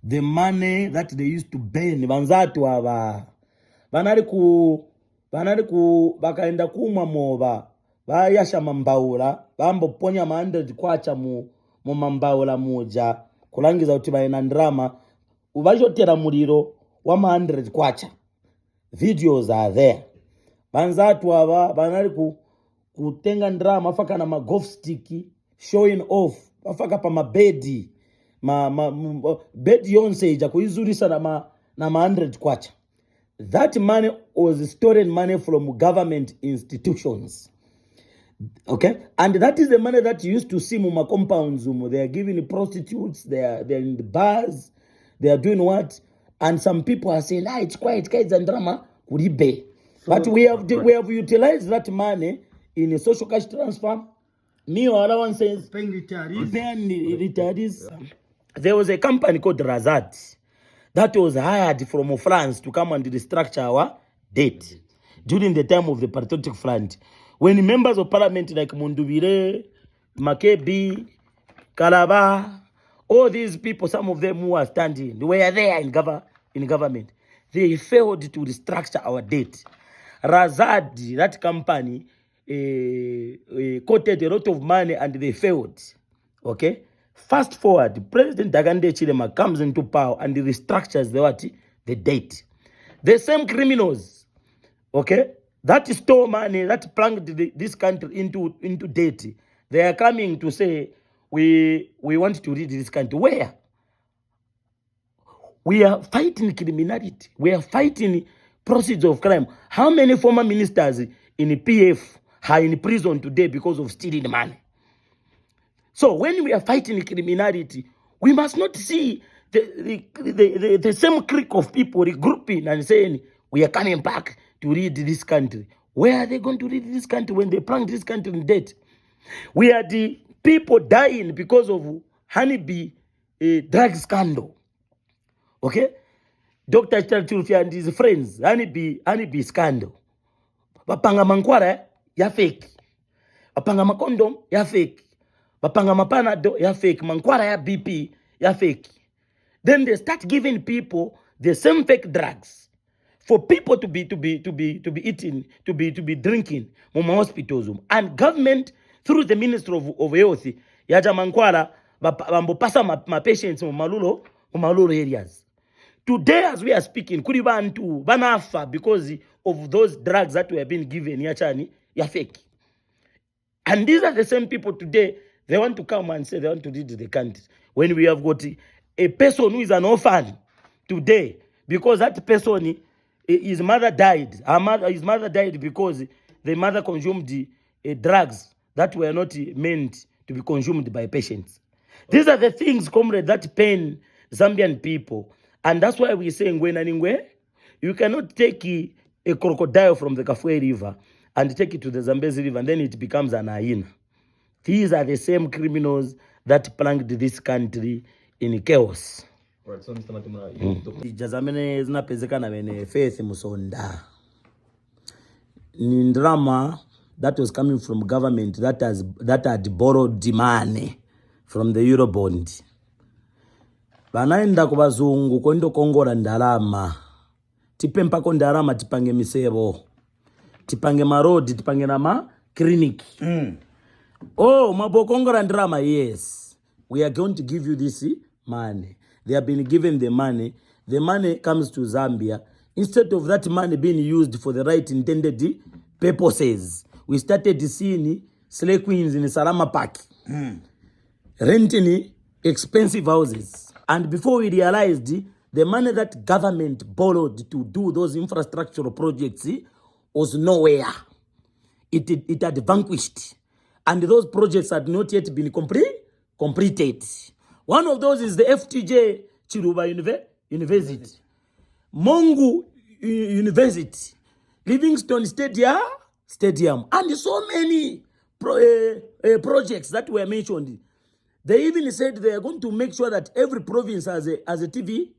the money that they used to burn. Banzatu ava vanali ku vakaenda kumwa mova vayasha mambaula vamboponya ma 100 kwacha mu mambaula muja kulangiza kuti vaina ndrama vachotera muliro wa ma 100 kwacha. Videos are there. Banzatu ava vanali kutenga ndrama afaka na ma golf stick showing off afaka pa mabedi bedi yonse ija kuizurisa na ma 100 kwacha. That money was stolen money from government institutions. Okay? And that is the money that you used to see muma compounds. They are giving prostitutes, they're in the bars, they are doing what? And some people are saying, it's quiet, guys, and drama, kuribe. But we have utilized that money in a social cash transfer. Me or other one says, paying retirees. There was a company called Razat that was hired from France to come and restructure our debt during the time of the Patriotic Front. When members of parliament like Mundubire, Makebi, Kalaba, all these people, some of them who are standing, they were there in government. They failed to restructure our debt. Razad, that company, quoted a lot of money and they failed. Okay? Fast forward, President Dagande Chilema comes into power and he restructures the debt. The same criminals, okay, that stole money, that plunged this country into debt. They are coming to say, we want to rid this country. Where? We are fighting criminality. We are fighting proceeds of crime. How many former ministers in the PF are in prison today because of stealing money? So when we are fighting criminality, we must not see the same clique of people regrouping and saying, we are coming back to rid this country. Where are they going to rid this country when they plunged this country in debt? We are the people dying because of honeybee drug scandal. Okay? Dr. Chirchurfi and his friends, honeybee scandal. Bapanga mankwara ya fake. Bapanga makondom ya fake. Bapanga mapanado ya fake. Mankwara ya BP ya fake. Then they start giving people the same fake drugs for people to be eating, to be drinking in hospitals. And government through the Ministry of Health yaja mankwara bambopasa ma patients in malulo areas. Today, as we are speaking, kuri bantu banafa because of those drugs that were being given yachani ya fake. And these are the same people today, they want to come and say they want to lead the country. When we have got a person who is an orphan today, because that person, his mother died. His mother died because the mother consumed drugs that were not meant to be consumed by patients. These are the things, comrade, that pain Zambian people. And that's why we're saying, when anywhere, you cannot take a crocodile from the Kafue River and take it to the Zambezi River, and then it becomes an hyena. These are the same criminals that plunged this country in chaos. Right, so Mr. Matimura, Jazamene zinapezekana bene Faith Musonda. Ni drama that was coming from government that had borrowed money from the Eurobond. Banaenda kubazungu kwendo kongora ndalama. Tipe mpako ndalama tipange misebo. Tipange marodi, tipange nama clinic. Oh, mabokongora ndalama, yes. We are going to give you this money. They have been given the money. The money comes to Zambia. Instead of that money being used for the right intended purposes, we started seeing slay queens in Salama Park. Renting expensive houses. And before we realized, the money that government borrowed to do those infrastructural projects was nowhere. It had vanquished. And those projects had not yet been completed. One of those is the FTJ Chiruba University. Mongu University. Livingston Stadium. And so many projects that were mentioned. They even said they are going to make sure that every province has a TV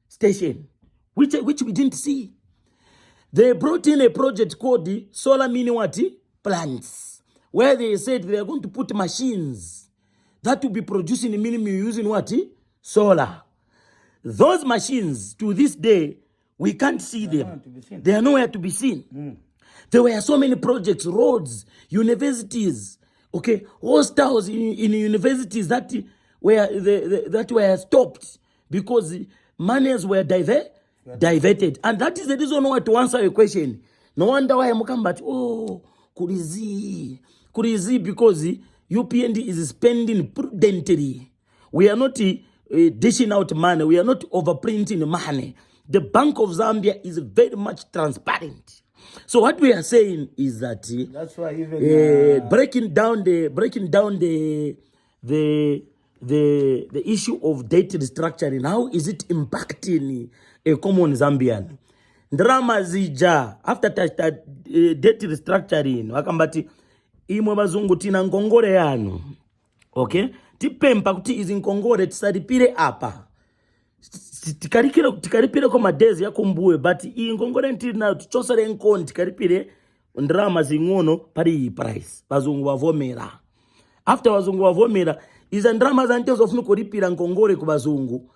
station, which we didn't see. They brought in a project called the solar mini plants, where they said they are going to put machines that will be producing minimum using solar. Those machines, to this day, we can't see them. They are nowhere to be seen. There were so many projects, roads, universities, okay, hostels in universities that were stopped because monies were diverted. And that is the reason why, to answer your question, no wonder why I'm coming back, Kurizi, because UPND is spending prudently. We are not dishing out money. We are not overprinting money. The Bank of Zambia is very much transparent. So what we are saying is that that's why even breaking down the issue of debt restructuring, how is it impacting a common Zambian? Drama zija after debt restructuring wakambati imwe bazungu tina ngongole yanu, okay, tipempa kuti izi ngongole tisalipire apa tikaripire kwa madezi ya kumbuwe, but iyi ngongole ntina tuchosere nkoni tikaripire ndrama zing'ono pari iyi price bazungu wavomera. After bazungu wavomera, iza ndrama za ntezo funu kuripira ngongole ku bazungu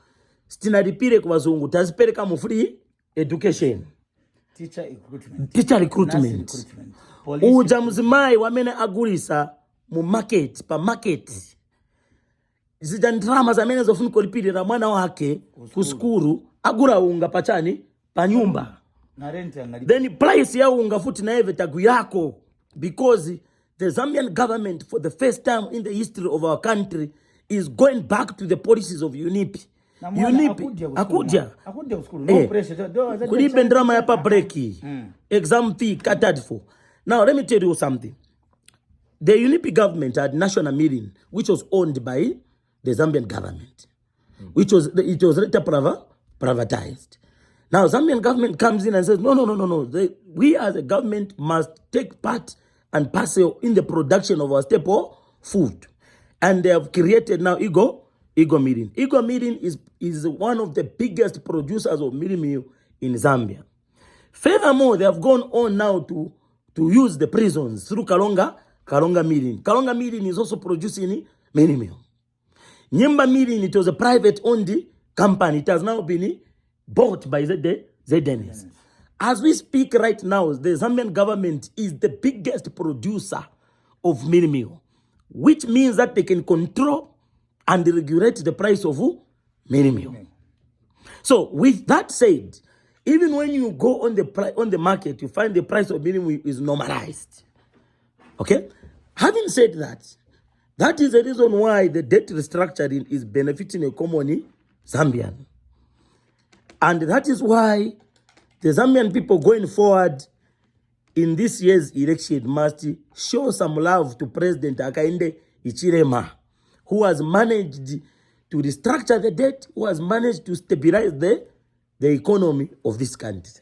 sitinaripire ku bazungu, tazipereka mu free education, teacher recruitment. Uja mzimai wamene agulisa mu market, pa market zija ndrama za mene zofunu kulipirira mwana wake kuskuru agura unga pachani pa nyumba. Then price ya unga futi na eve tagu yako, because the Zambian government for the first time in the history of our country is going back to the policies of UNIP. Akudia kulipe ndrama ya pa breki, exam fee catered for. Now let me tell you something. The UNIP government had national meeting which was owned by the Zambian government, it was later privatized. Now Zambian government comes in and says, no. We as a government must take part and parcel in the production of our staple food. And they have created now Ego Meeting. Ego Meeting is one of the biggest producers of mealie meal in Zambia. Furthermore, they have gone on now to use the prisons through Kalonga Meeting. Kalonga Meeting is also producing mealie meal. Nyimba Meeting, it was a private-owned company. It has now been bought by ZNS. As we speak right now, the Zambian government is the biggest producer of mealie meal, which means that they can control and regulate the price of mealie meal. So with that said, even when you go on the market, you find the price of mealie meal is normalized. Okay? Having said that, that is the reason why the debt restructuring is benefiting a common Zambian. And that is why the Zambian people going forward in this year's election must show some love to President Hakainde Hichilema, who has managed to restructure the debt, who has managed to stabilize the economy of this country.